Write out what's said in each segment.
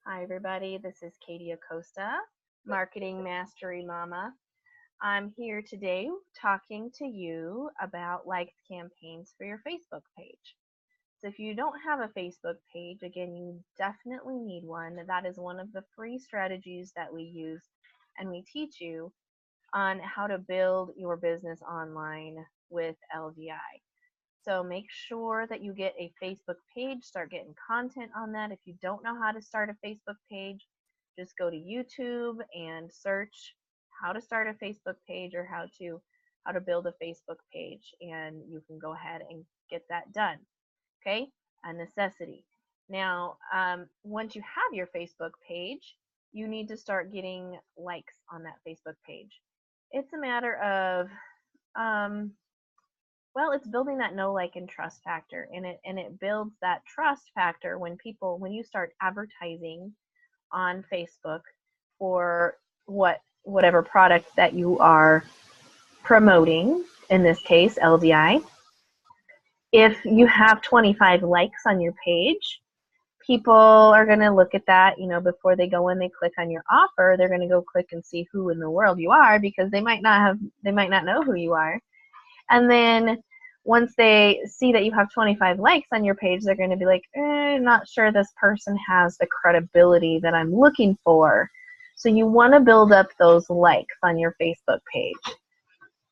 Hi, everybody. This is Katie Acosta, Marketing Mastery Mama. I'm here today talking to you about likes campaigns for your Facebook page. So, if you don't have a Facebook page, again, you definitely need one. That is one of the free strategies that we use, and we teach you on how to build your business online with LDI. So make sure that you get a Facebook page, start getting content on that. If you don't know how to start a Facebook page, just go to YouTube and search how to start a Facebook page or how to build a Facebook page, and you can go ahead and get that done. Okay, a necessity. Now, once you have your Facebook page, you need to start getting likes on that Facebook page. It's a matter of well, it's building that know, like, and trust factor, and it builds that trust factor when you start advertising on Facebook for whatever product that you are promoting, in this case LDI. If you have 25 likes on your page, people are going to look at that, before they go in, they click on your offer, they're going to go click and see who in the world you are, because they might not know who you are. And then once they see that you have 25 likes on your page, they're going to be like, not sure this person has the credibility that I'm looking for. So you want to build up those likes on your Facebook page.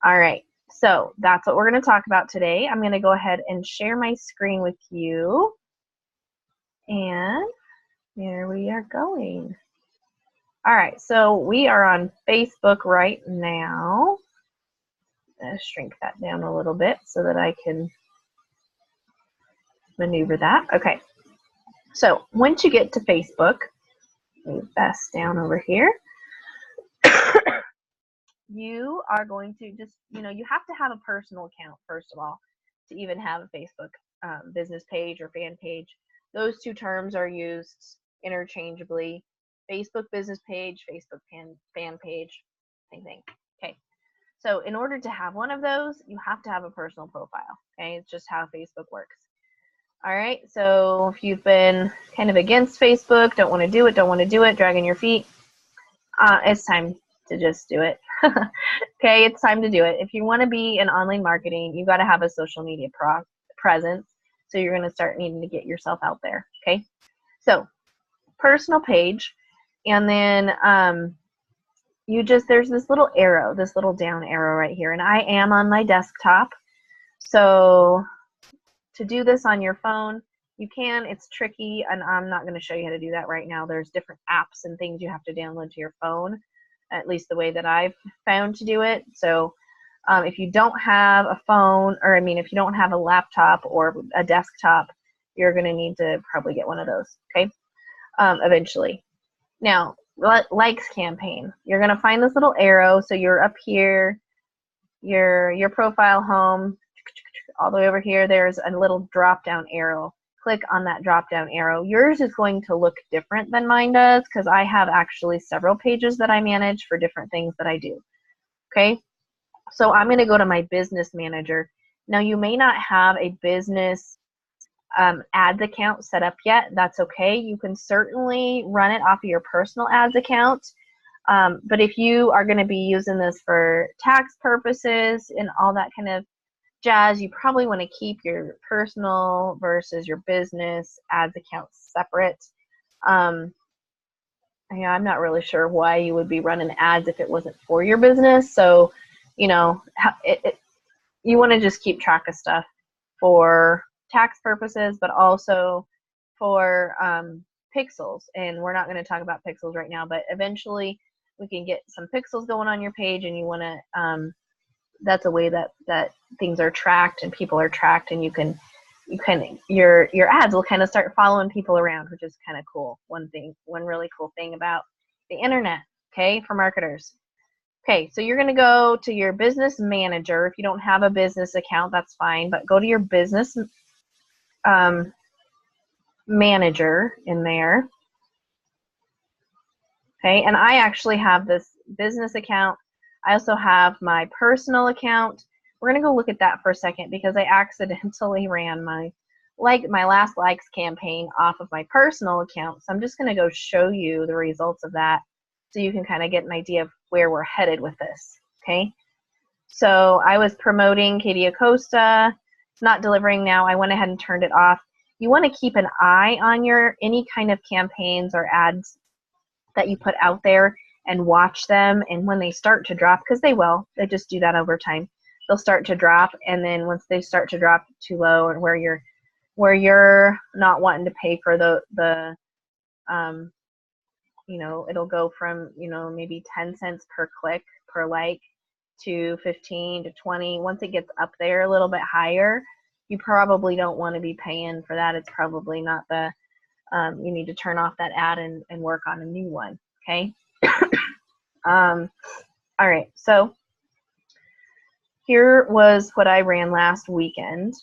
All right, so that's what we're going to talk about today. I'm going to go ahead and share my screen with you. And here we are going. All right, so we are on Facebook right now. Shrink that down a little bit so that I can maneuver that. Okay, so once you get to Facebook, move this down over here, you are going to just, you have to have a personal account, first of all, to even have a Facebook business page or fan page. Those two terms are used interchangeably. Facebook business page, Facebook fan page, same thing. Okay. So in order to have one of those, you have to have a personal profile. Okay, it's just how Facebook works. All right, so if you've been kind of against Facebook, don't want to do it, dragging your feet, it's time to just do it. Okay, it's time to do it. If you want to be in online marketing, you've got to have a social media presence. So you're going to start needing to get yourself out there. Okay, so personal page, and then there's this little arrow, this little down arrow right here, and I am on my desktop. So to do this on your phone, you can. It's tricky, and I'm not going to show you how to do that right now. There's different apps and things you have to download to your phone, at least the way that I've found to do it. So if you don't have a phone, if you don't have a laptop or a desktop, you're going to need to probably get one of those, okay, eventually. Now, likes campaign. You're going to find this little arrow. So you're up here, your profile home, all the way over here, there's a little drop-down arrow. Click on that drop-down arrow. Yours is going to look different than mine does because I have actually several pages that I manage for different things that I do. Okay, so I'm going to go to my business manager. Now, you may not have a business ads account set up yet. That's okay. You can certainly run it off of your personal ads account. But if you are going to be using this for tax purposes and all that kind of jazz, you probably want to keep your personal versus your business ads accounts separate. I'm not really sure why you would be running ads if it wasn't for your business. So, you want to just keep track of stuff for tax purposes, but also for pixels. And we're not going to talk about pixels right now, but eventually we can get some pixels going on your page, and you want to that's a way that things are tracked and people are tracked, and your ads will kind of start following people around, which is kind of cool. One really cool thing about the internet, okay, for marketers. Okay, so you're going to go to your business manager. If you don't have a business account, that's fine, but go to your business manager in there. Okay, and I actually have this business account. I also have my personal account. We're going to go look at that for a second because I accidentally ran my like my last likes campaign off of my personal account. So I'm just going to go show you the results of that so you can kind of get an idea of where we're headed with this. Okay. So I was promoting Katie Acosta. It's not delivering now. I went ahead and turned it off. You want to keep an eye on your any kind of campaigns or ads that you put out there and watch them. And when they start to drop, because they will, they just do that over time. They'll start to drop, and then once they start to drop too low, and where you're not wanting to pay for the you know, it'll go from, you know, maybe 10 cents per click per like to 15 to 20. Once it gets up there a little bit higher, you probably don't want to be paying for that. It's probably not the you need to turn off that ad and work on a new one. Okay. All right, so here was what I ran last weekend.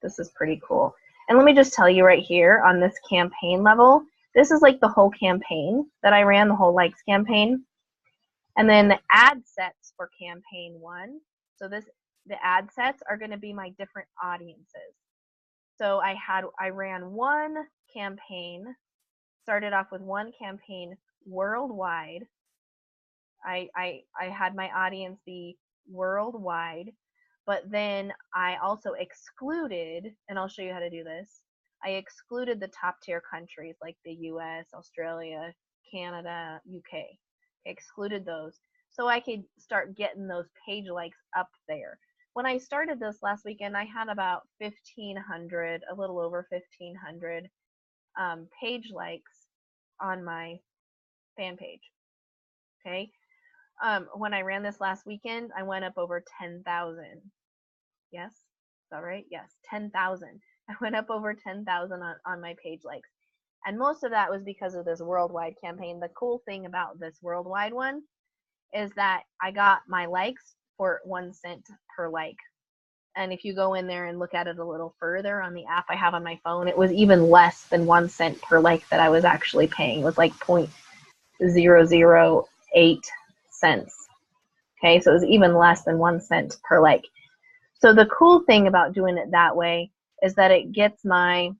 This is pretty cool. And let me just tell you right here on this campaign level, this is like the whole campaign that I ran, the whole likes campaign. And then the ad sets for campaign 1. So the ad sets are going to be my different audiences. So I ran one campaign, started off with one campaign worldwide. I had my audience be worldwide, but then I also excluded, and I'll show you how to do this, I excluded the top tier countries like the US, Australia, Canada, UK. Excluded those so I could start getting those page likes up there. When I started this last weekend, I had about 1,500, a little over 1,500 page likes on my fan page. Okay. When I ran this last weekend, I went up over 10,000. Yes, is that right? Yes, 10,000. I went up over 10,000 on my page likes. And most of that was because of this worldwide campaign. The cool thing about this worldwide one is that I got my likes for 1 cent per like. And if you go in there and look at it a little further on the app I have on my phone, it was even less than 1 cent per like that I was actually paying. It was like 0.008 cents. Okay, so it was even less than 1 cent per like. So the cool thing about doing it that way is that it gets my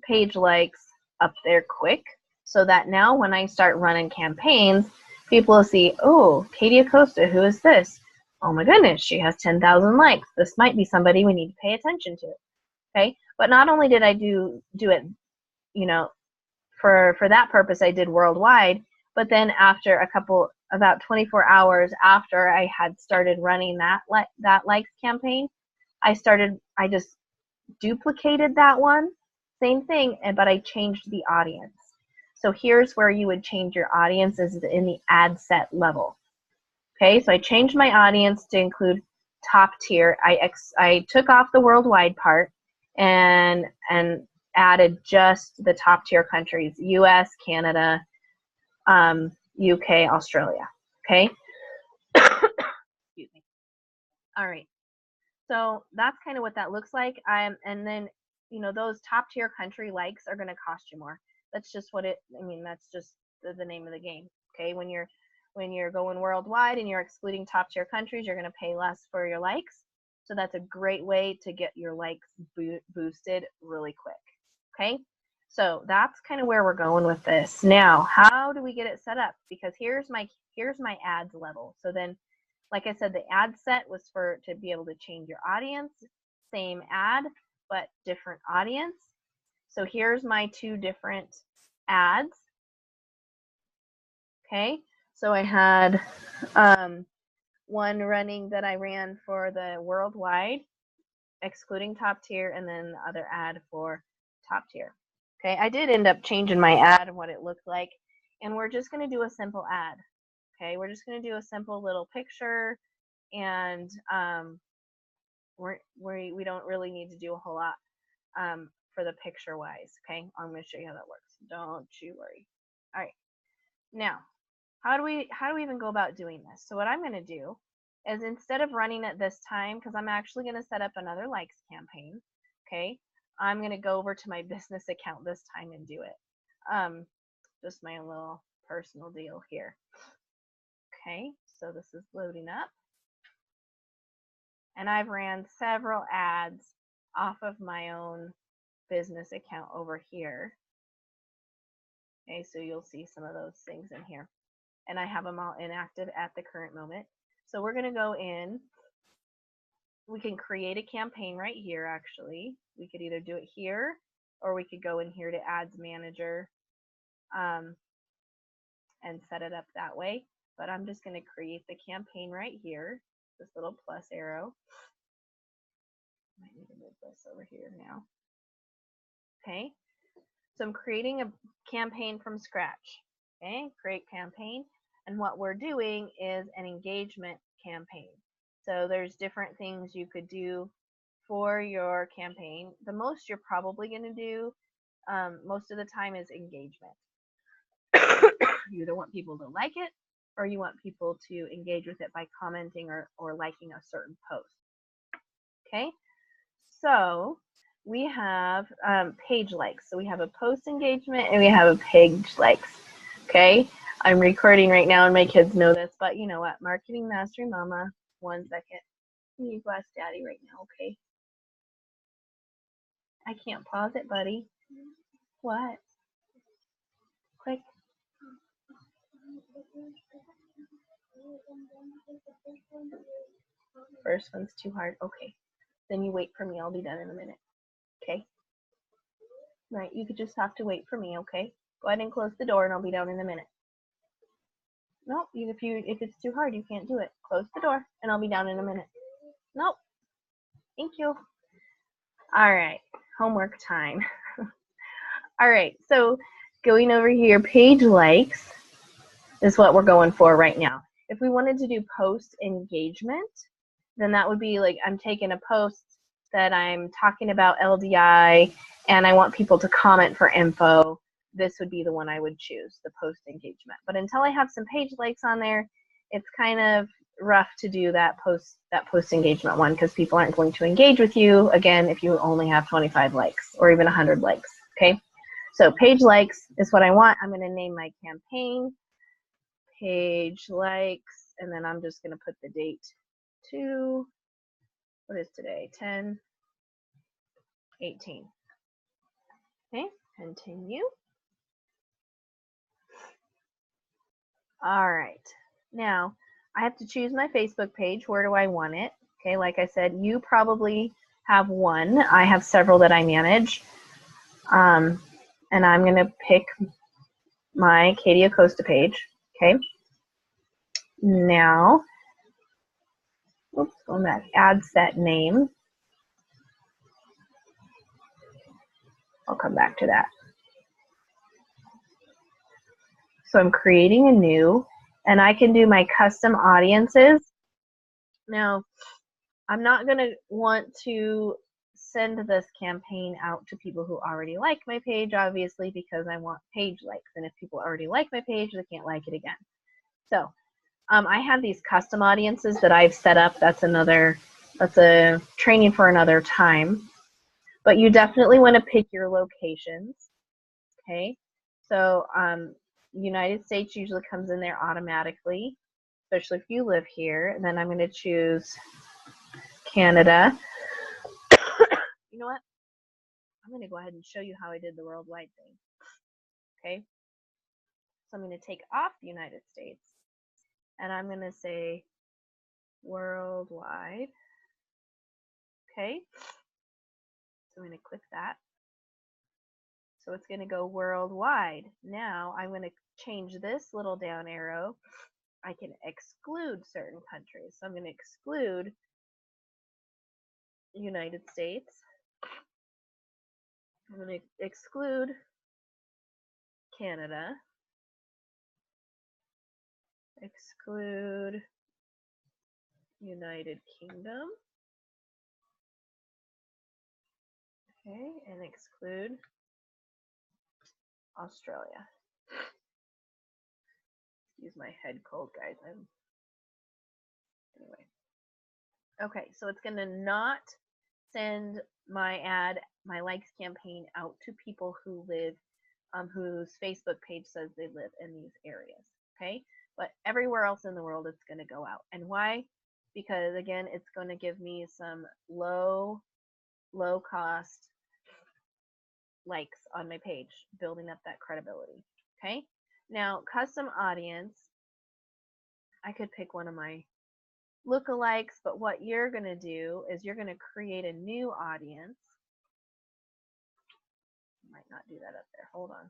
page likes up there quick, so that now when I start running campaigns, people will see, oh, Katie Acosta, who is this? Oh my goodness, she has 10,000 likes. This might be somebody we need to pay attention to. Okay, but not only did I do it, you know, for that purpose, I did worldwide, but then after about 24 hours after I had started running that likes campaign, I just duplicated that one, same thing, but I changed the audience. So here's where you would change your audience, is in the ad set level. Okay, so I changed my audience to include top tier. I took off the worldwide part and added just the top tier countries: US, Canada, UK, Australia. Okay. Excuse me. All right. So that's kind of what that looks like. And then, you know, those top tier country likes are going to cost you more. That's just what that's just the name of the game. Okay. When you're going worldwide and you're excluding top tier countries, you're going to pay less for your likes. So that's a great way to get your likes boosted really quick. Okay. So that's kind of where we're going with this. Now, how do we get it set up? Because here's my ads level. So then, like I said, the ad set was to be able to change your audience. Same ad, but different audience. So here's my 2 different ads. Okay, so I had one running that I ran for the worldwide, excluding top tier, and then the other ad for top tier. Okay, I did end up changing my ad and what it looked like, and we're just going to do a simple ad. Okay, we're just going to do a simple little picture, and we don't really need to do a whole lot for the picture wise. Okay, I'm going to show you how that works. Don't you worry. All right, now how do we even go about doing this? So what I'm going to do is, instead of running it this time, because I'm actually going to set up another likes campaign. Okay, I'm going to go over to my business account this time and do it. Just my little personal deal here. Okay, so this is loading up. And I've ran several ads off of my own business account over here. Okay, so you'll see some of those things in here. And I have them all inactive at the current moment. So we're going to go in. We can create a campaign right here, actually. We could either do it here, or we could go in here to Ads Manager and set it up that way. But I'm just going to create the campaign right here, this little plus arrow. Might need to move this over here now. Okay, so I'm creating a campaign from scratch. Okay, create campaign. And what we're doing is an engagement campaign. So there's different things you could do for your campaign. The most you're probably going to do most of the time is engagement. You either want people to like it, or you want people to engage with it by commenting or liking a certain post. Okay, so we have page likes. So we have a post engagement and we have a page likes. Okay, I'm recording right now and my kids know this, but you know what? Marketing Mastery Mama, 1 second. You go ask Daddy right now, okay? I can't pause it, buddy. What? Quick. First one's too hard. Okay. Then you wait for me. I'll be done in a minute. Okay? Right, you could just have to wait for me, okay? Go ahead and close the door and I'll be down in a minute. Nope, if it's too hard, you can't do it. Close the door and I'll be down in a minute. Nope. Thank you. All right, homework time. All right, so going over here, page likes is what we're going for right now. If we wanted to do post engagement, then that would be like I'm taking a post that I'm talking about LDI and I want people to comment for info. This would be the one I would choose, the post engagement. But until I have some page likes on there, it's kind of rough to do that post engagement one because people aren't going to engage with you again if you only have 25 likes or even 100 likes. Okay, so page likes is what I want. I'm going to name my campaign page likes, and then I'm just going to put the date to, what is today, 10/18. Okay, continue. All right, now I have to choose my Facebook page. Where do I want it? Okay, like I said, you probably have one. I have several that I manage. And I'm going to pick my Katie Acosta page. Okay, now, oops, going back, add set name. I'll come back to that. So I'm creating a new, and I can do my custom audiences. Now, I'm not going to want to send this campaign out to people who already like my page, obviously, because I want page likes. And if people already like my page, they can't like it again. So I have these custom audiences that I've set up. That's a training for another time. But you definitely want to pick your locations. Okay, so United States usually comes in there automatically, especially if you live here. And then I'm going to choose Canada. You know what? I'm going to go ahead and show you how I did the worldwide thing. Okay, so I'm going to take off the United States, and I'm going to say worldwide. Okay, so I'm going to click that. So it's going to go worldwide. Now I'm going to change this little down arrow. I can exclude certain countries. So I'm going to exclude United States. I'm going to exclude Canada. Exclude United Kingdom. Okay, and exclude Australia. Use my head cold, guys. Anyway. Okay, so it's going to not send my likes campaign out to people who live, whose Facebook page says they live in these areas. Okay, but everywhere else in the world it's going to go out. And why? Because again, it's going to give me some low low cost likes on my page, building up that credibility. Okay. Now, custom audience, I could pick one of my lookalikes, but what you're going to do is you're going to create a new audience. Might not do that up there. Hold on.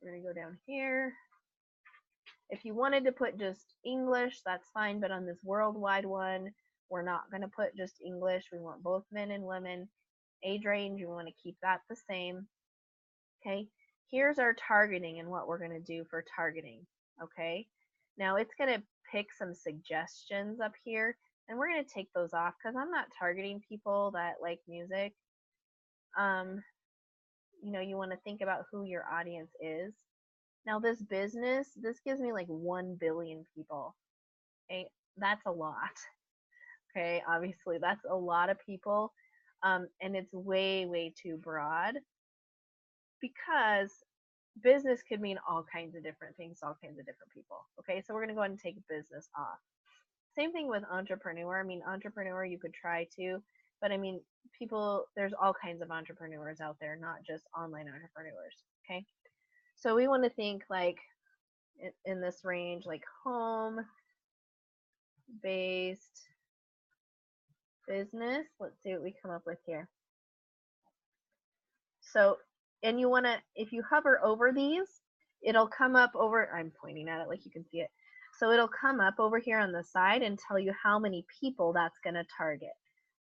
We're going to go down here. If you wanted to put just English, that's fine, but on this worldwide one, we're not going to put just English. We want both men and women. Age range, we want to keep that the same. Okay, here's our targeting and what we're going to do for targeting. Okay, now it's going to pick some suggestions up here, and we're going to take those off because I'm not targeting people that like music. You know, you want to think about who your audience is. Now this business, this gives me like 1 billion people. Okay, that's a lot. Okay, obviously that's a lot of people, and it's way, way too broad because business could mean all kinds of different things to all kinds of different people. Okay, so we're going to go ahead and take business off. Same thing with entrepreneur. I mean, entrepreneur you could try to, but I mean, people, there's all kinds of entrepreneurs out there, not just online entrepreneurs. Okay, so we want to think like in this range, like home based business. Let's see what we come up with here. So, and you want to, if you hover over these, it'll come up over, I'm pointing at it like you can see it. So it'll come up over here on the side and tell you how many people that's going to target.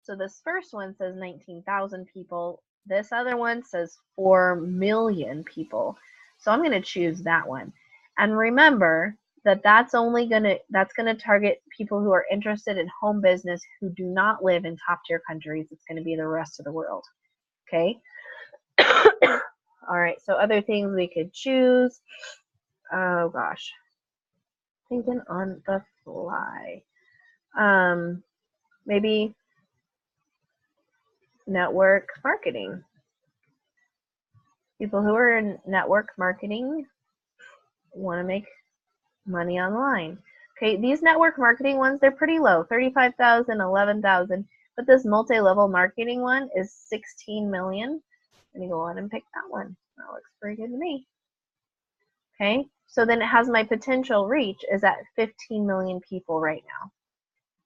So this first one says 19,000 people. This other one says 4 million people. So I'm going to choose that one. And remember that that's going to target people who are interested in home business who do not live in top tier countries. It's going to be the rest of the world. Okay. All right. So other things we could choose. Oh gosh. Thinking on the fly. Maybe network marketing. People who are in network marketing want to make money online. Okay, these network marketing ones, they're pretty low, 35,000, 11,000, but this multi-level marketing one is 16 million. Let me go on and pick that one. That looks pretty good to me. Okay, so then it has my potential reach is at 15 million people right now.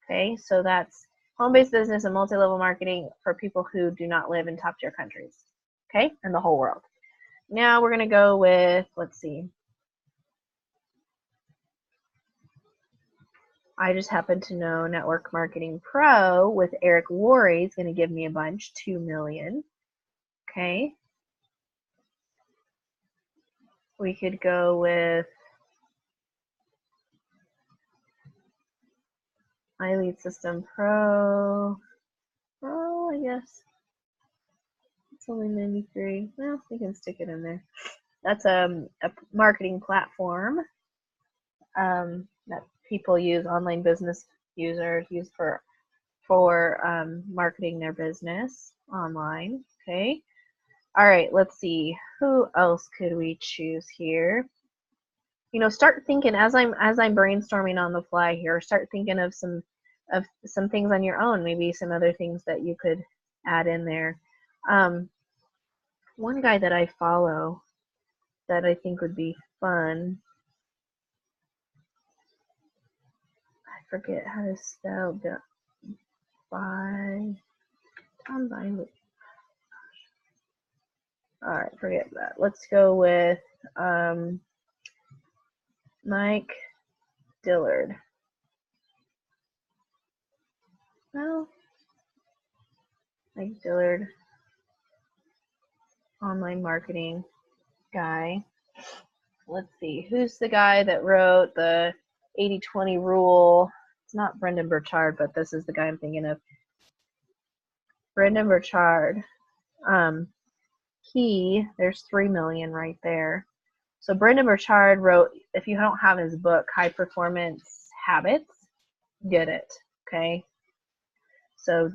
Okay, so that's home-based business and multi-level marketing for people who do not live in top-tier countries. Okay, in the whole world. Now we're going to go with, let's see. I just happen to know Network Marketing Pro with Eric Worre is going to give me a bunch, 2 million. Okay. We could go with iLead System Pro. Oh, I guess it's only 93. Well, we can stick it in there. That's a marketing platform that people use, online business users use for marketing their business online. Okay. All right, let's see. Who else could we choose here? You know, start thinking as I'm brainstorming on the fly here. Start thinking of some things on your own. Maybe some other things that you could add in there. One guy that I follow that I think would be fun. I forget how to spell Tom Bynum. All right, forget that. Let's go with Mike Dillard. Well, Mike Dillard, online marketing guy. Let's see, who's the guy that wrote the 80-20 rule? It's not Brendan Burchard, but this is the guy I'm thinking of. Brendan Burchard. There's 3 million right there. So Brendan Burchard wrote, if you don't have his book, High Performance Habits, get it, okay? So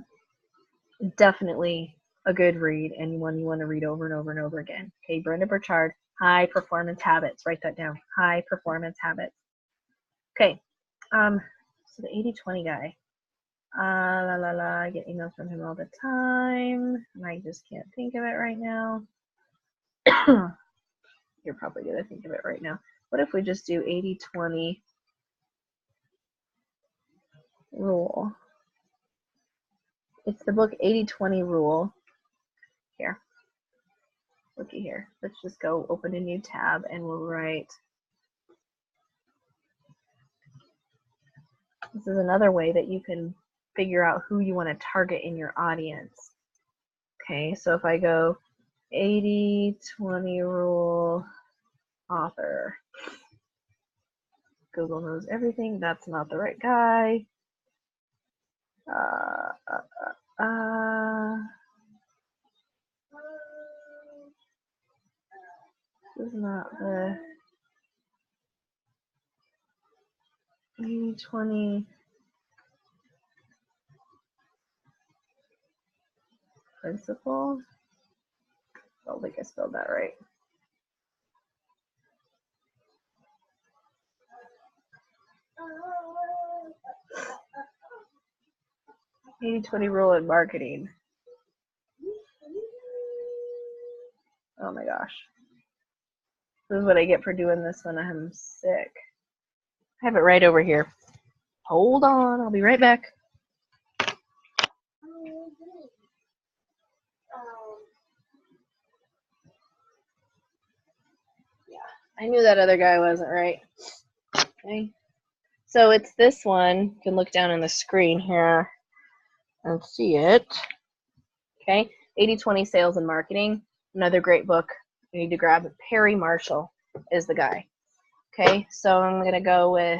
definitely a good read and one you want to read over and over and over again. Okay, Brendan Burchard, High Performance Habits. Write that down, High Performance Habits. Okay, so the 80-20 guy. La la la. I get emails from him all the time, and I just can't think of it right now. You're probably gonna think of it right now. What if we just do 80-20 rule? It's the book 80-20 rule. Here. Looky here. Let's just go open a new tab and we'll write. This is another way that you can figure out who you want to target in your audience. Okay, so if I go 80-20 rule author. Google knows everything. That's not the right guy. This is not the 80-20 principle. I don't think I spelled that right. 80-20 rule in marketing. Oh my gosh. This is what I get for doing this when I'm sick. I have it right over here. Hold on, I'll be right back. Yeah, I knew that other guy wasn't right. Okay. So it's this one. You can look down on the screen here and see it. Okay, 80-20 sales and marketing. Another great book you need to grab. Perry Marshall is the guy. Okay, so I'm going to go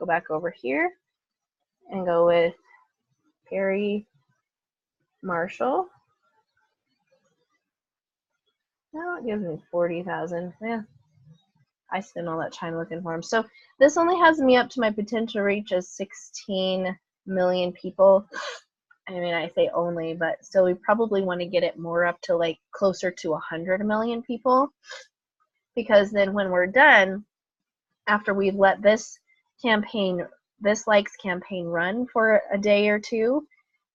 back over here and go with Perry Marshall. Now it gives me 40,000. Yeah, I spent all that time looking for him. So this only has me up to my potential reach as 16 million people. I mean, I say only, but still we probably want to get it more up to like closer to 100 million people, because then when we're done, after we've let this campaign, this likes campaign run for a day or two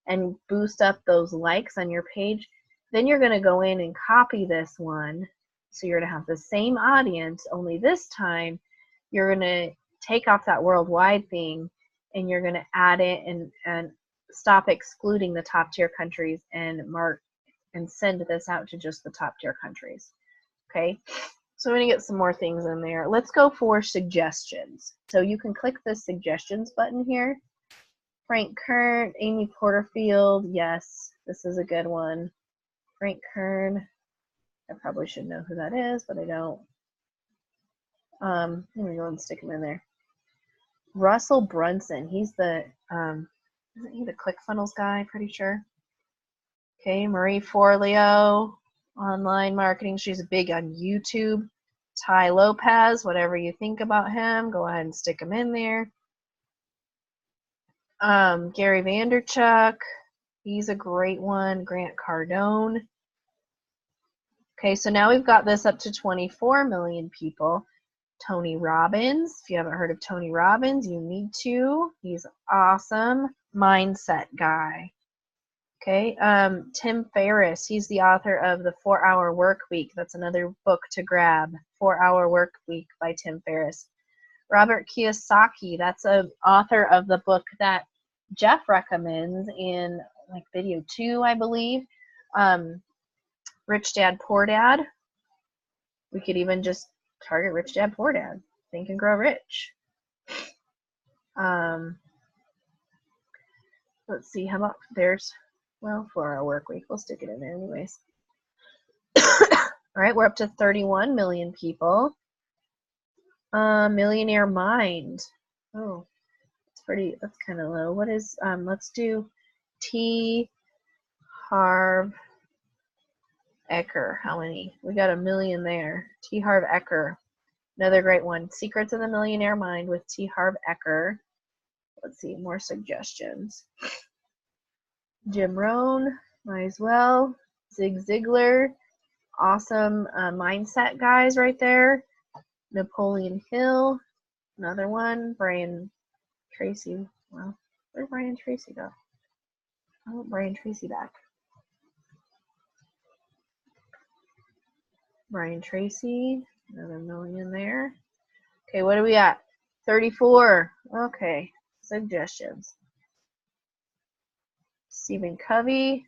and boost up those likes on your page, then you're going to go in and copy this one. So you're going to have the same audience, only this time you're going to take off that worldwide thing and you're going to add it and stop excluding the top tier countries and mark and send this out to just the top tier countries. Okay, so I'm going to get some more things in there. Let's go for suggestions. So you can click the suggestions button here. Frank Kern, Amy Porterfield, yes, this is a good one. Frank Kern, I probably should know who that is, but I don't. Let me go and stick him in there. Russell Brunson, he's the isn't he the ClickFunnels guy? Pretty sure. Okay, Marie Forleo, online marketing. She's big on YouTube. Ty Lopez, whatever you think about him, go ahead and stick him in there. Gary Vaynerchuk, he's a great one. Grant Cardone. Okay, so now we've got this up to 24 million people. Tony Robbins, if you haven't heard of Tony Robbins, you need to. He's awesome. Mindset guy. Okay, Tim Ferriss, he's the author of The 4-Hour Work Week. That's another book to grab. 4-Hour Work Week by Tim Ferriss. Robert Kiyosaki, that's an author of the book that Jeff recommends in like video 2, I believe. Rich Dad, Poor Dad. We could even just target Rich Dad, Poor Dad. Think and Grow Rich. Let's see, how about there's, well, 4-Hour Work Week. We'll stick it in there anyways. All right, we're up to 31 million people. Millionaire Mind. Oh, that's kind of low. What is, let's do T. Harv Eker. How many? We got 1 million there. T. Harv Eker. Another great one. Secrets of the Millionaire Mind with T. Harv Eker. Let's see, more suggestions. Jim Rohn, might as well. Zig Ziglar. Awesome mindset guys right there. Napoleon Hill. Another one. Brian Tracy. Well, where'd Brian Tracy go? Oh, Brian Tracy back. Brian Tracy, another million there. Okay, what are we at? 34. Okay, suggestions. Stephen Covey.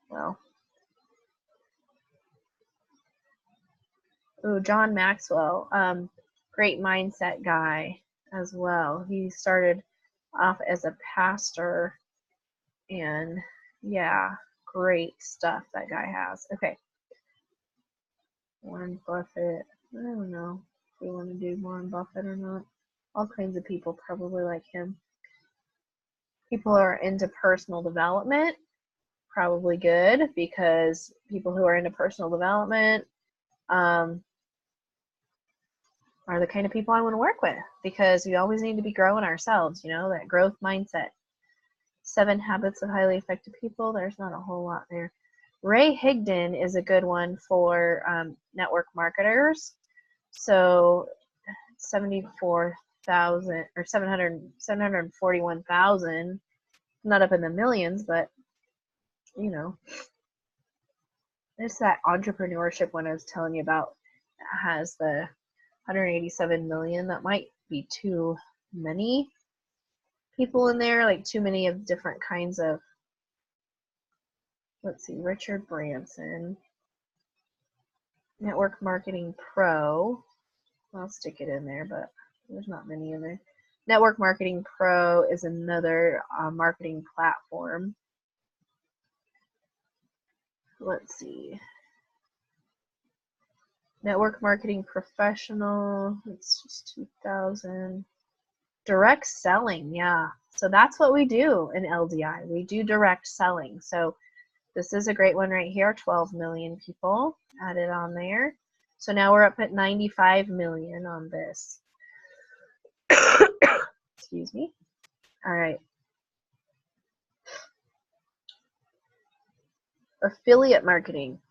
Well. Oh, John Maxwell. Great mindset guy as well. He started off as a pastor, and yeah, great stuff that guy has. Okay. Warren Buffett. I don't know if we want to do Warren Buffett or not. All kinds of people probably like him. People are into personal development. Probably good, because people who are into personal development are the kind of people I want to work with, because we always need to be growing ourselves, you know, that growth mindset. 7 Habits of Highly Effective People. There's not a whole lot there. Ray Higdon is a good one for network marketers. So 74,000 or 741,000, not up in the millions, but you know, it's that entrepreneurship one I was telling you about that has the 187 million. That might be too many people in there, like too many of different kinds of. Let's see, Richard Branson, Network Marketing Pro. I'll stick it in there, but there's not many in there. Network Marketing Pro is another marketing platform. Let's see. Network Marketing Professional, it's just 2,000. Direct selling, yeah. So that's what we do in LDI. We do direct selling. So this is a great one right here. 12 million people added on there. So now we're up at 95 million on this. Excuse me. All right. Affiliate marketing.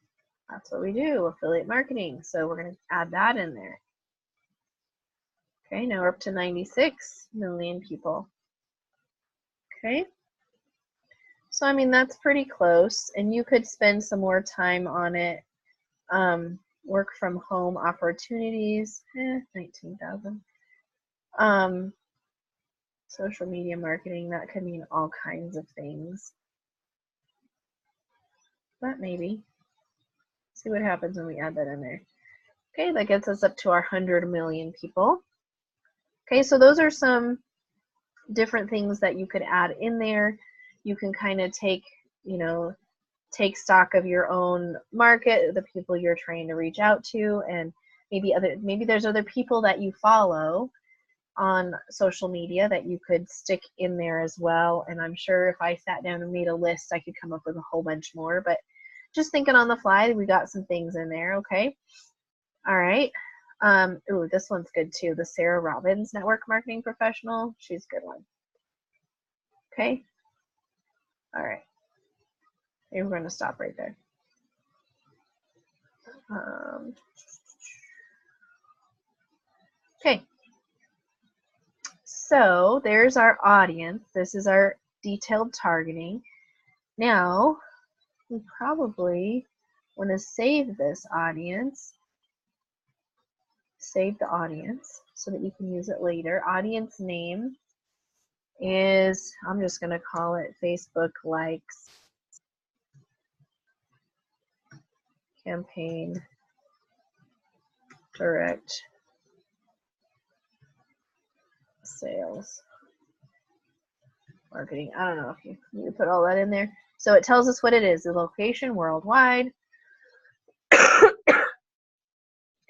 That's what we do, affiliate marketing. So we're going to add that in there. Okay, now we're up to 96 million people. Okay. So, I mean, that's pretty close. And you could spend some more time on it. Work from home opportunities, 19,000. Social media marketing, that could mean all kinds of things. But maybe. See what happens when we add that in there. Okay, that gets us up to our 100 million people. Okay, so those are some different things that you could add in there. You can kind of take, you know, take stock of your own market, the people you're trying to reach out to, and maybe there's other people that you follow on social media that you could stick in there as well. And I'm sure if I sat down and made a list, I could come up with a whole bunch more, but just thinking on the fly, we got some things in there. Okay. All right. Ooh, this one's good too. The Sarah Robbins Network Marketing Professional. She's a good one. Okay. All right. Maybe we're going to stop right there. Okay. So there's our audience. This is our detailed targeting. Now, we probably want to save this audience. Save the audience so that you can use it later. Audience name is, I'm just going to call it Facebook Likes Campaign Direct Sales Marketing. I don't know if you need to put all that in there. So it tells us what it is. The location worldwide.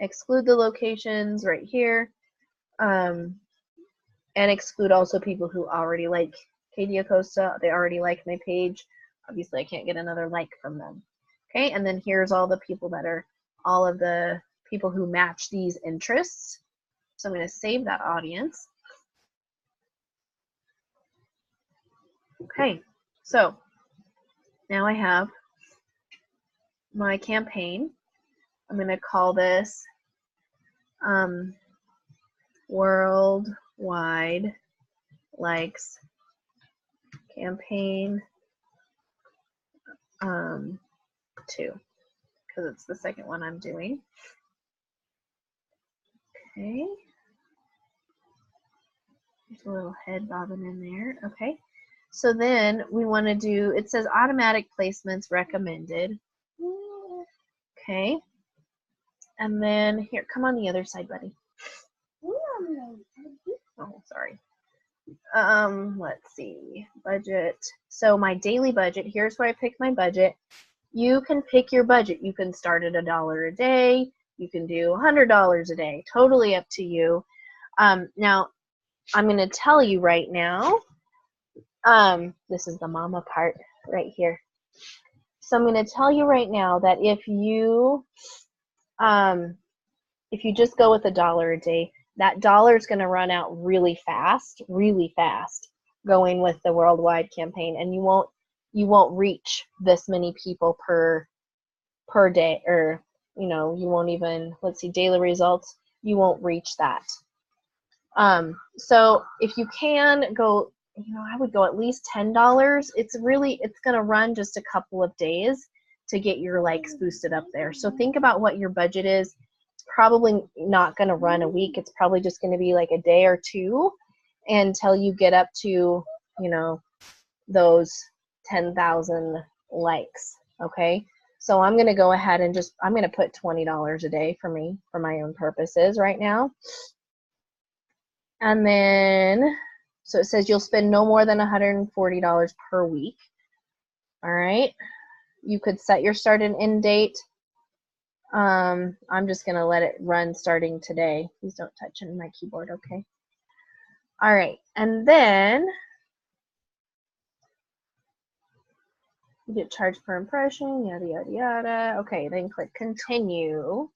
Exclude the locations right here. And exclude also people who already like Katie Acosta. They already like my page. Obviously, I can't get another like from them. Okay, and then here's all the people that are, all of the people who match these interests. So I'm going to save that audience. Okay, so now I have my campaign. I'm going to call this Worldwide Likes Campaign 2 because it's the second one I'm doing. Okay. There's a little head bobbing in there. Okay. So then we want to do, it says automatic placements recommended. Okay. And then here, come on the other side, buddy. Oh, sorry. Let's see. Budget. So my daily budget, here's where I pick my budget. You can pick your budget. You can start at $1 a day. You can do $100 a day. Totally up to you. Now, I'm going to tell you right now, this is the mama part right here. So I'm going to tell you right now that if you just go with $1 a day, that dollar is going to run out really fast, going with the worldwide campaign, and you won't reach this many people per day, or you won't even, let's see, daily results, you won't reach that. So if you can go, I would go at least $10. It's going to run just a couple of days to get your likes boosted up there. So think about what your budget is. It's probably not going to run a week. It's probably just going to be like a day or two until you get up to, those 10,000 likes. Okay. So I'm going to go ahead and I'm going to put $20 a day for me, for my own purposes right now. And then, so it says you'll spend no more than $140 per week. All right. You could set your start and end date. I'm just going to let it run starting today. Please don't touch my keyboard, okay? All right. And then you get charged per impression, yada, yada, yada. Okay, then click continue.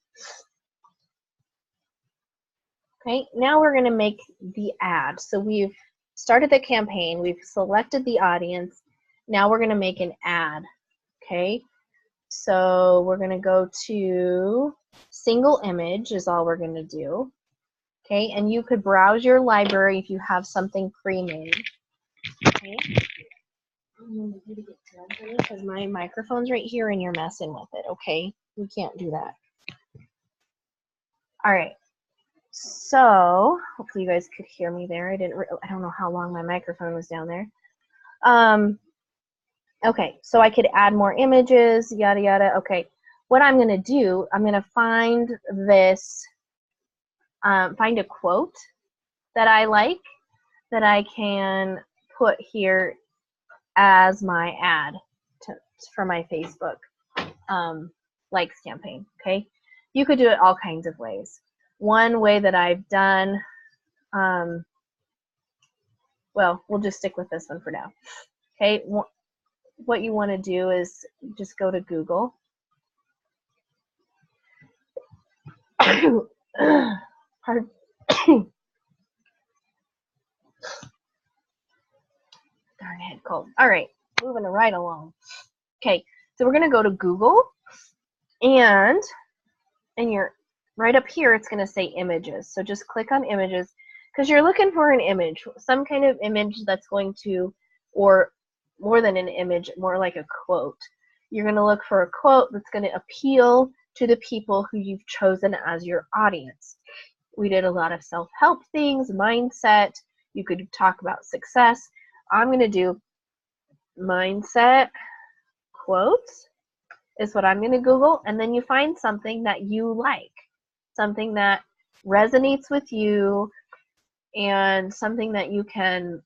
Okay, now we're going to make the ad. So we've started the campaign, we've selected the audience. Now we're going to make an ad. Okay, so we're going to go to single image is all we're going to do. Okay, and you could browse your library if you have something pre-made. Okay, because my microphone's right here and you're messing with it. Okay, we can't do that. All right. So hopefully you guys could hear me there. I don't know how long my microphone was down there. Okay, so I could add more images, yada yada. Okay, what I'm gonna do, I'm gonna find this, find a quote that I like that I can put here as my ad for my Facebook likes campaign. Okay, you could do it all kinds of ways. One way that I've done, well, we'll just stick with this one for now. Okay, what you want to do is just go to Google. Pardon. Darn head cold. All right, moving right along. Okay, so we're going to go to Google, and you're right up here, it's going to say images. So just click on images because you're looking for an image, some kind of image that's going to, or more than an image, more like a quote. You're going to look for a quote that's going to appeal to the people who you've chosen as your audience. We did a lot of self-help things, mindset. You could talk about success. I'm going to do mindset quotes is what I'm going to Google, and then you find something that you like, something that resonates with you, and something that you can,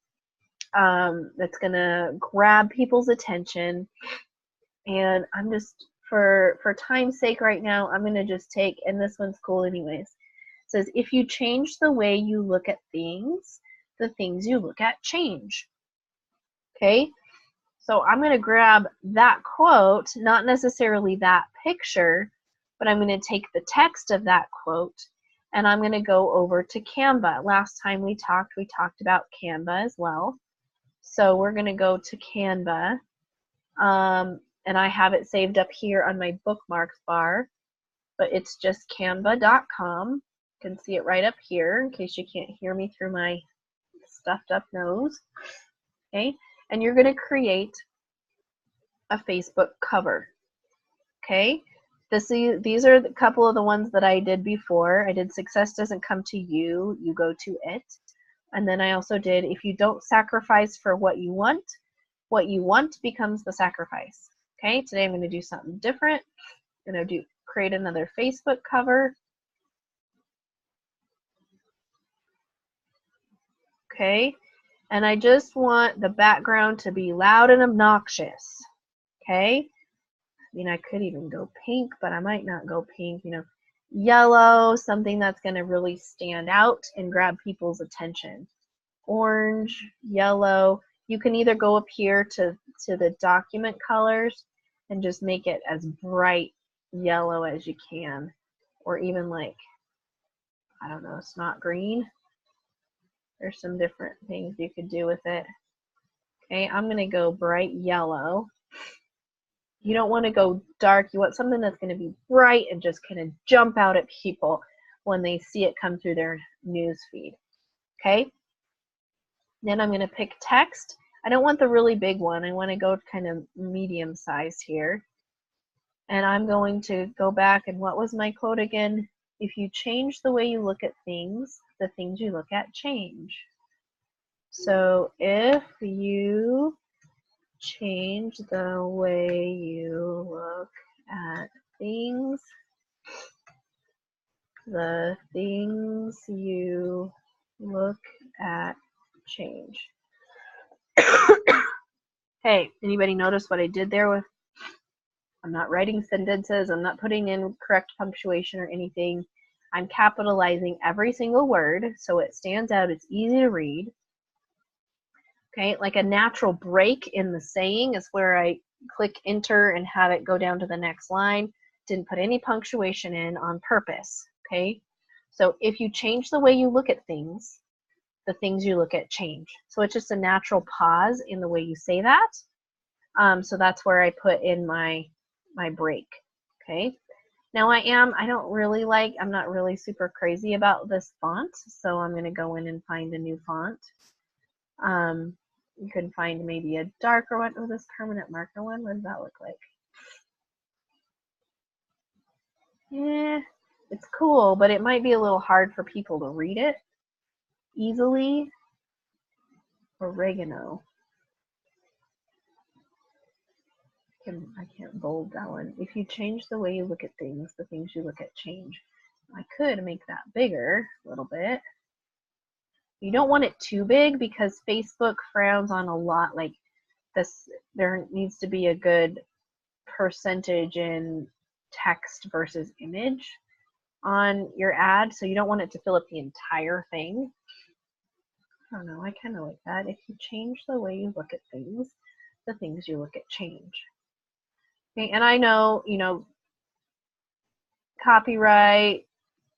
that's going to grab people's attention. And I'm just, for time's sake right now, I'm going to just take, and this one's cool anyways. It says, if you change the way you look at things, the things you look at change. Okay, so I'm going to grab that quote, not necessarily that picture, but I'm going to take the text of that quote, and I'm going to go over to Canva. Last time we talked about Canva as well. So we're going to go to Canva, and I have it saved up here on my bookmarks bar, but it's just canva.com. You can see it right up here in case you can't hear me through my stuffed up nose. Okay, and you're going to create a Facebook cover. Okay, these are a couple of the ones that I did before. I did success doesn't come to you, you go to it. And then I also did if you don't sacrifice for what you want becomes the sacrifice. Okay, today I'm going to do something different. I'm going to create another Facebook cover. Okay, and I just want the background to be loud and obnoxious. Okay, I mean, I could even go pink, but I might not go pink, you know, yellow, something that's going to really stand out and grab people's attention. Orange, yellow. You can either go up here to the document colors and just make it as bright yellow as you can, or even like, I don't know, it's not green. There's some different things you could do with it. Okay, I'm going to go bright yellow. You don't want to go dark. You want something that's going to be bright and just kind of jump out at people when they see it come through their news feed. Okay? Then I'm going to pick text. I don't want the really big one. I want to go kind of medium size here. And I'm going to go back, and what was my quote again? If you change the way you look at things, the things you look at change. So if you change the way you look at things, the things you look at change. Hey, anybody notice what I did there with, I'm not writing sentences, I'm not putting in correct punctuation or anything. I'm capitalizing every single word so it stands out, it's easy to read. Okay, like a natural break in the saying is where I click enter and have it go down to the next line. Didn't put any punctuation in on purpose. Okay, so if you change the way you look at things, the things you look at change. So it's just a natural pause in the way you say that. So that's where I put in my break. Okay, now I'm not really super crazy about this font, so I'm going to go in and find a new font. You can find maybe a darker one. Oh, this permanent marker one, what does that look like? Yeah, it's cool, but it might be a little hard for people to read it easily. Oregano. I can't bold that one. If you change the way you look at things, the things you look at change. I could make that bigger a little bit. You don't want it too big because Facebook frowns on a lot like this. There needs to be a good percentage in text versus image on your ad, so you don't want it to fill up the entire thing. I don't know, I kind of like that. If you change the way you look at things, the things you look at change. Okay, and I know, you know, copyright,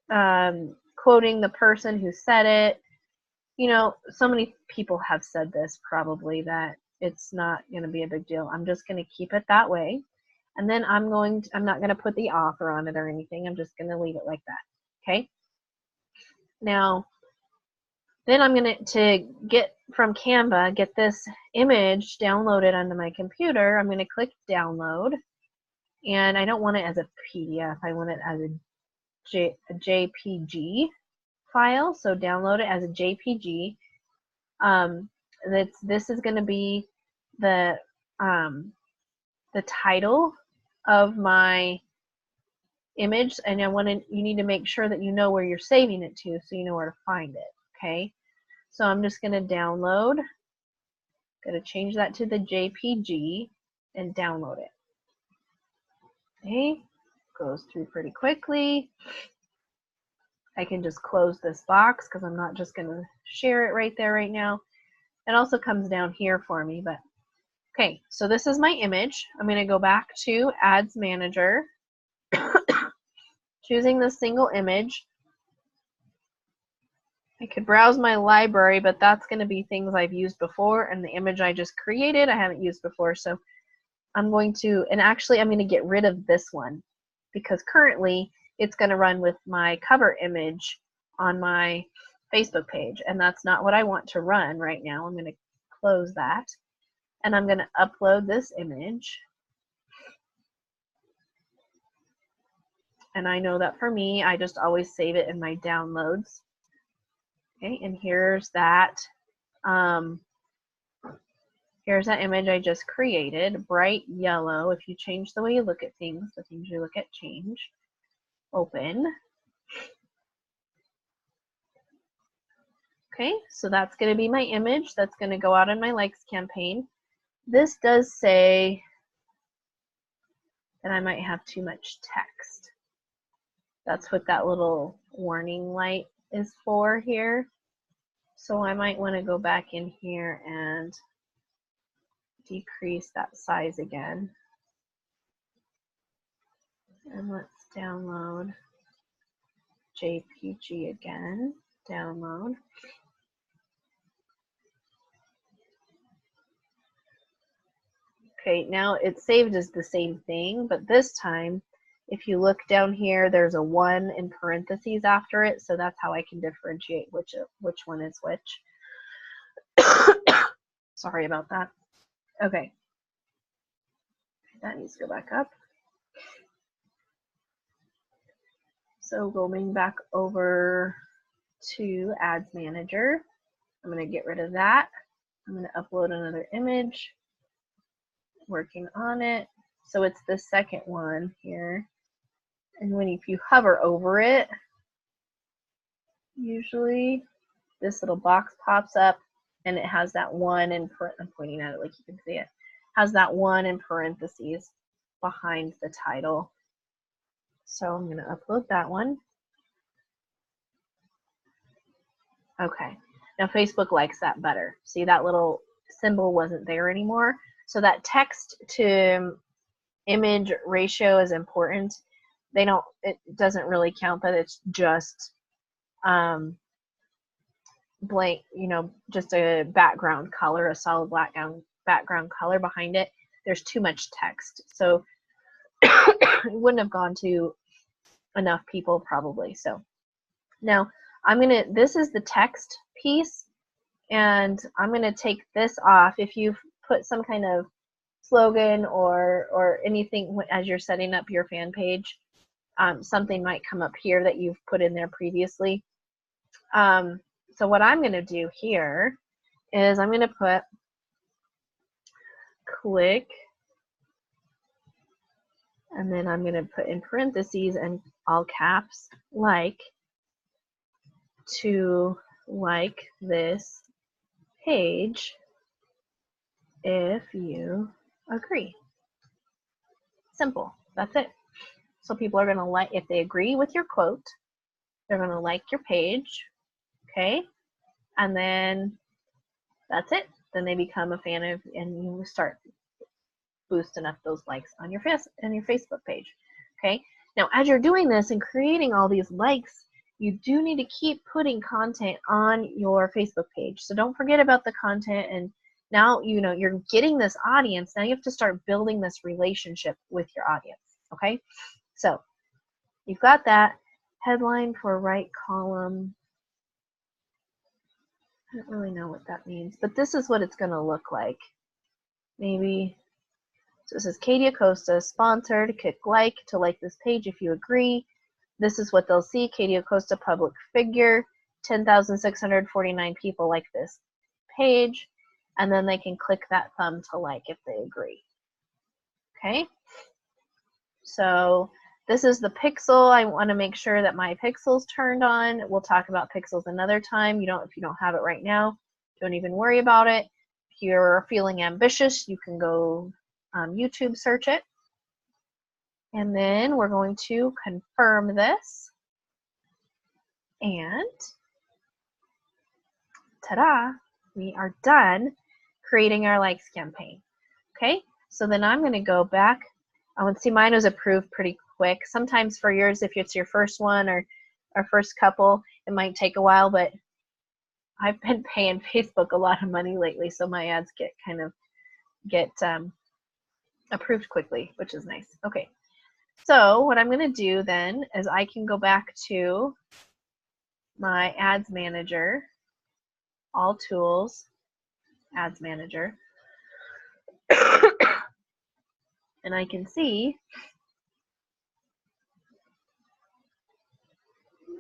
quoting the person who said it, you know, so many people have said this probably that it's not going to be a big deal. I'm just going to keep it that way. And then I'm not going to put the author on it or anything. I'm just going to leave it like that. Okay. Now, then I'm going to get from Canva, get this image downloaded onto my computer. I'm going to click download. And I don't want it as a PDF. I want it as a JPG file. So download it as a JPG. This is going to be the title of my image, and you need to make sure that you know where you're saving it to, so you know where to find it. Okay, so I'm just going to download. Going to change that to the JPG and download it. Okay, goes through pretty quickly. I can just close this box because I'm not just going to share it right there right now. It also comes down here for me, but okay, so this is my image. I'm going to go back to Ads Manager, choosing the single image. I could browse my library, but that's going to be things I've used before, and the image I just created I haven't used before. So I'm going to, and actually I'm going to get rid of this one because currently it's going to run with my cover image on my Facebook page, and that's not what I want to run right now. I'm going to close that, and I'm going to upload this image. And I know that for me, I just always save it in my downloads. Okay, and here's that image I just created, bright yellow. If you change the way you look at things, the things you look at change. Open. Okay, so that's going to be my image. That's going to go out in my likes campaign. This does say that I might have too much text. That's what that little warning light is for here. So I might want to go back in here and decrease that size again. And let's download JPG again. Download. Okay, now it's saved as the same thing, but this time, if you look down here, there's a 1 in parentheses after it, so that's how I can differentiate which one is which. Sorry about that. Okay. That needs to go back up. So going back over to Ads Manager, I'm going to get rid of that. I'm going to upload another image. Working on it. So it's the second one here. And if you hover over it, usually this little box pops up and it has that 1 in, I'm pointing at it like you can see it, has that 1 in parentheses behind the title. So I'm going to upload that one. Okay, now Facebook likes that better. See, that little symbol wasn't there anymore. So that text to image ratio is important. It doesn't really count that it's just blank, just a background color, a solid background color behind it. There's too much text. So it wouldn't have gone to enough people probably. So now this is the text piece, and I'm gonna take this off. If you've put some kind of slogan or anything as you're setting up your fan page, something might come up here that you've put in there previously. So what I'm going to do here is I'm going to put click, and then I'm going to put in parentheses and all caps, like to like this page if you agree. Simple. That's it. So people are going to like, if they agree with your quote, they're going to like your page. Okay. And then that's it. Then they become a fan of, and you start boosting up those likes on your Facebook page. Okay. Now, as you're doing this and creating all these likes, you do need to keep putting content on your Facebook page. So don't forget about the content. And now, you're getting this audience. Now you have to start building this relationship with your audience. Okay. So you've got that headline for right column. I don't really know what that means, but this is what it's going to look like. Maybe, so it says Katie Acosta, sponsored, click like to like this page if you agree. This is what they'll see, Katie Acosta, public figure, 10,649 people like this page, and then they can click that thumb to like if they agree. Okay, so this is the pixel. I want to make sure that my pixel's turned on. We'll talk about pixels another time. If you don't have it right now, don't even worry about it. If you're feeling ambitious, you can go YouTube search it. And then we're going to confirm this. And ta-da, we are done creating our likes campaign. Okay, so then I'm going to go back. I want to see mine was approved pretty quick. Sometimes for yours, if it's your first one or first couple, it might take a while, but I've been paying Facebook a lot of money lately, so my ads get approved quickly, which is nice. Okay, so what I'm going to do then is I can go back to my Ads Manager, all tools, Ads Manager, and I can see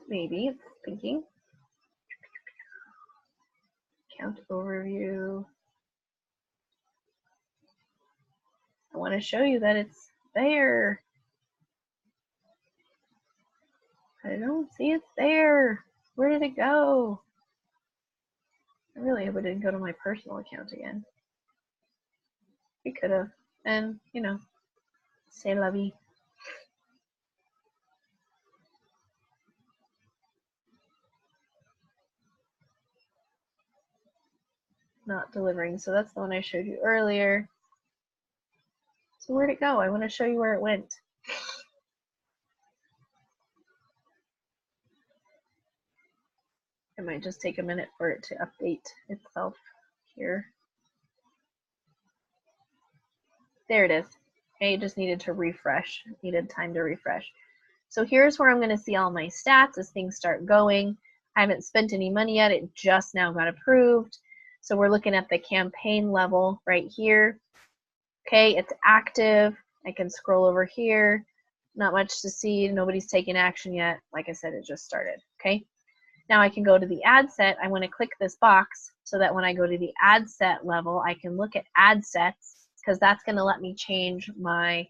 maybe it's thinking. Account overview. I want to show you that it's there. I don't see it's there. Where did it go? I really hope it didn't go to my personal account again. It could have. And, you know, c'est la vie. Not delivering. So that's the one I showed you earlier. So where'd it go? I want to show you where it went. It might just take a minute for it to update itself here. There it is. Okay, it just needed to refresh. Needed time to refresh. So here's where I'm going to see all my stats as things start going. I haven't spent any money yet. It just now got approved. So we're looking at the campaign level right here. Okay, it's active. I can scroll over here. Not much to see. Nobody's taken action yet. Like I said, it just started. Okay. Now I can go to the ad set. I want to click this box so that when I go to the ad set level, I can look at ad sets because that's going to let me change my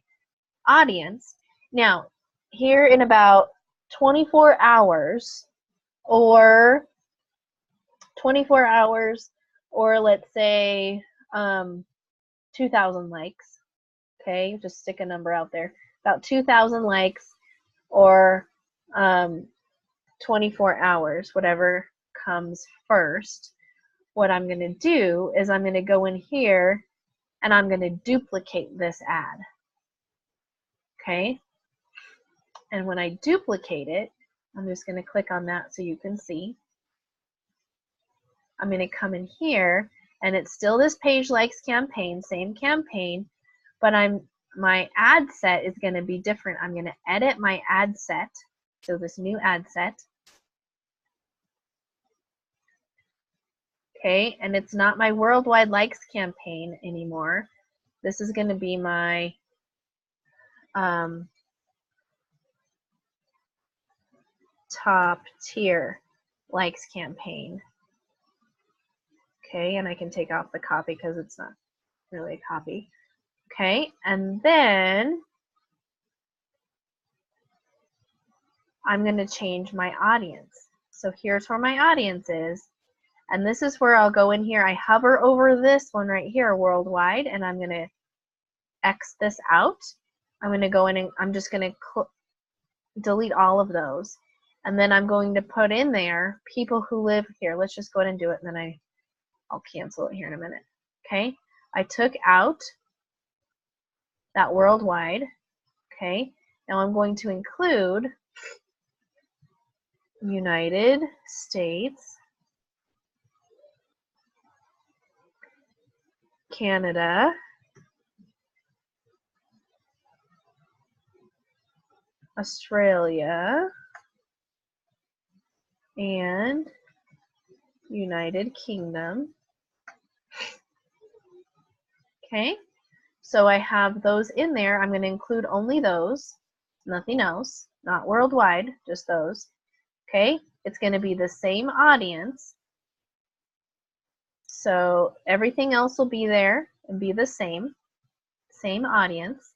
audience. Now, here in about 24 hours or let's say 2,000 likes. Okay, just stick a number out there. About 2,000 likes or 24 hours, whatever comes first. What I'm going to do is I'm going to go in here and I'm going to duplicate this ad. Okay, and when I duplicate it, I'm just going to click on that so you can see. I'm going to come in here and it's still this page likes campaign, same campaign, but my ad set is going to be different. I'm going to edit my ad set, so this new ad set. Okay, and it's not my worldwide likes campaign anymore. This is going to be my top tier likes campaign. Okay, and I can take off the copy because it's not really a copy. Okay, and then I'm going to change my audience. So here's where my audience is. And this is where I'll go in here. I hover over this one right here, worldwide, and I'm going to X this out. I'm going to go in and I'm just going to delete all of those. And then I'm going to put in there people who live here. Let's just go ahead and do it, and then I'll cancel it here in a minute. Okay, I took out that worldwide. Okay, now I'm going to include United States, Canada, Australia, and United Kingdom. Okay, so I have those in there. I'm going to include only those, nothing else, not worldwide, just those. Okay, it's going to be the same audience. So everything else will be there and be the same audience.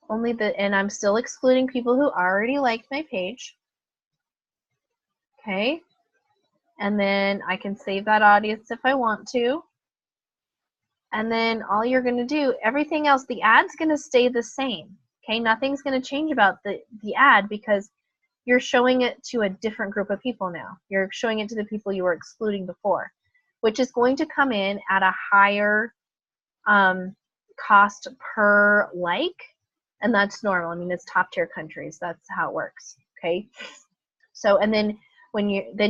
And I'm still excluding people who already liked my page. Okay, and then I can save that audience if I want to. And then all you're going to do, everything else, the ad's going to stay the same. Okay, nothing's going to change about the ad because you're showing it to a different group of people now. You're showing it to the people you were excluding before, which is going to come in at a higher cost per like, and that's normal. I mean, it's top tier countries. That's how it works. Okay, so and then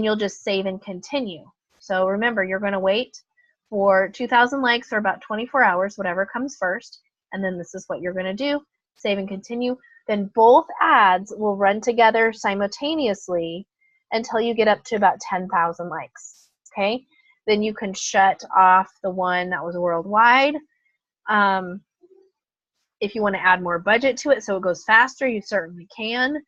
you'll just save and continue. So remember, you're going to wait for 2,000 likes or about 24 hours, whatever comes first, and then this is what you're going to do: save and continue. Then both ads will run together simultaneously until you get up to about 10,000 likes. Okay, then you can shut off the one that was worldwide. If you want to add more budget to it so it goes faster, you certainly can.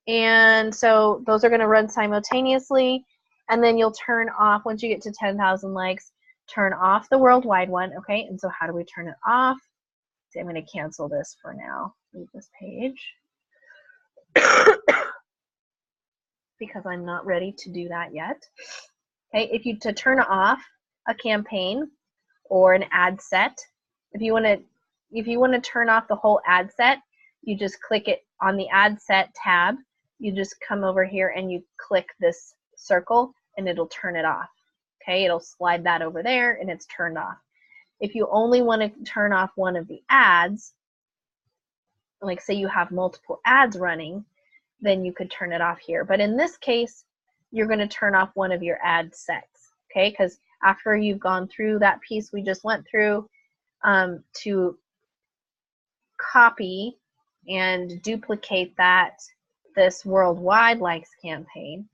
And so those are going to run simultaneously. And then you'll turn off, once you get to 10,000 likes, turn off the worldwide one. Okay, and so how do we turn it off? See, I'm going to cancel this for now. Leave this page. Because I'm not ready to do that yet. Okay, if you to turn off a campaign or an ad set, if you want to turn off the whole ad set, you just click it on the ad set tab. You just come over here and you click this circle and it'll turn it off. Okay, it'll slide that over there and it's turned off. If you only want to turn off one of the ads, like say you have multiple ads running, then you could turn it off here. But in this case, you're going to turn off one of your ad sets, okay? Because after you've gone through that piece we just went through, to copy and duplicate this worldwide likes campaign,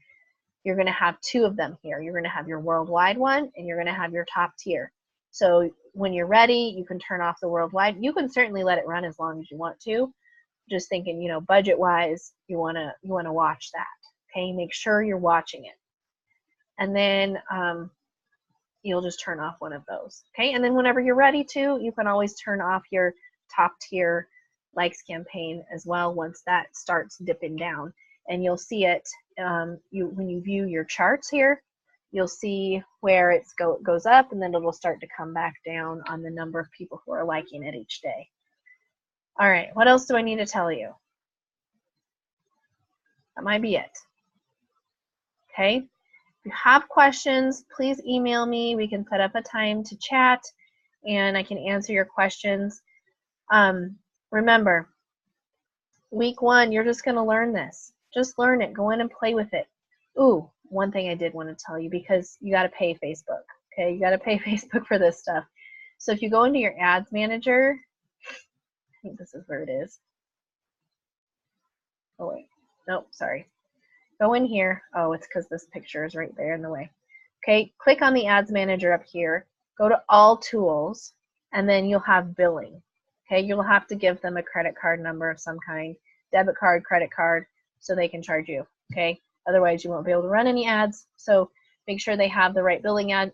you're going to have two of them here. You're going to have your worldwide one and you're going to have your top tier. So when you're ready, you can turn off the worldwide. You can certainly let it run as long as you want to. Just thinking, you know, budget wise, you want to watch that. Okay, make sure you're watching it. And then you'll just turn off one of those. Okay, and then whenever you're ready to, you can always turn off your top tier likes campaign as well once that starts dipping down. And you'll see it when you view your charts here, you'll see where it goes up and then it'll start to come back down on the number of people who are liking it each day. All right, what else do I need to tell you? That might be it. Okay, if you have questions, please email me. We can set up a time to chat and I can answer your questions. Remember, week 1, you're just going to learn this. Just learn it. Go in and play with it. Ooh, one thing I did want to tell you, because you got to pay Facebook. Okay, you got to pay Facebook for this stuff. So if you go into your ads manager, I think this is where it is. Oh, wait. Nope, sorry. Go in here. Oh, it's because this picture is right there in the way. Okay, click on the ads manager up here. Go to all tools, and then you'll have billing. Okay, you'll have to give them a credit card number of some kind, debit card, credit card, so they can charge you. Okay, otherwise you won't be able to run any ads. So make sure they have the right billing ad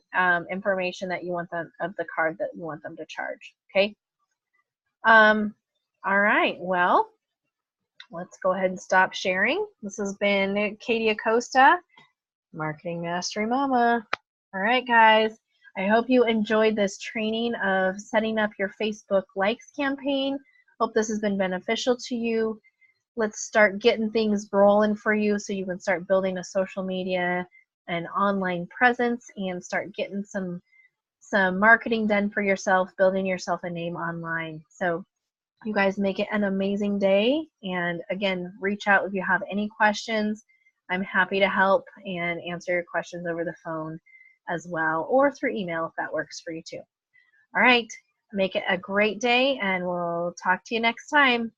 information that you want them, of the card that you want them to charge. Okay. All right. Well, let's go ahead and stop sharing. This has been Katie Acosta, Marketing Mastery Mama. All right, guys. I hope you enjoyed this training of setting up your Facebook likes campaign. Hope this has been beneficial to you. Let's start getting things rolling for you so you can start building a social media and online presence and start getting some marketing done for yourself, building yourself a name online. So you guys make it an amazing day. And again, reach out if you have any questions. I'm happy to help and answer your questions over the phone as well, or through email if that works for you too. All right, make it a great day and we'll talk to you next time.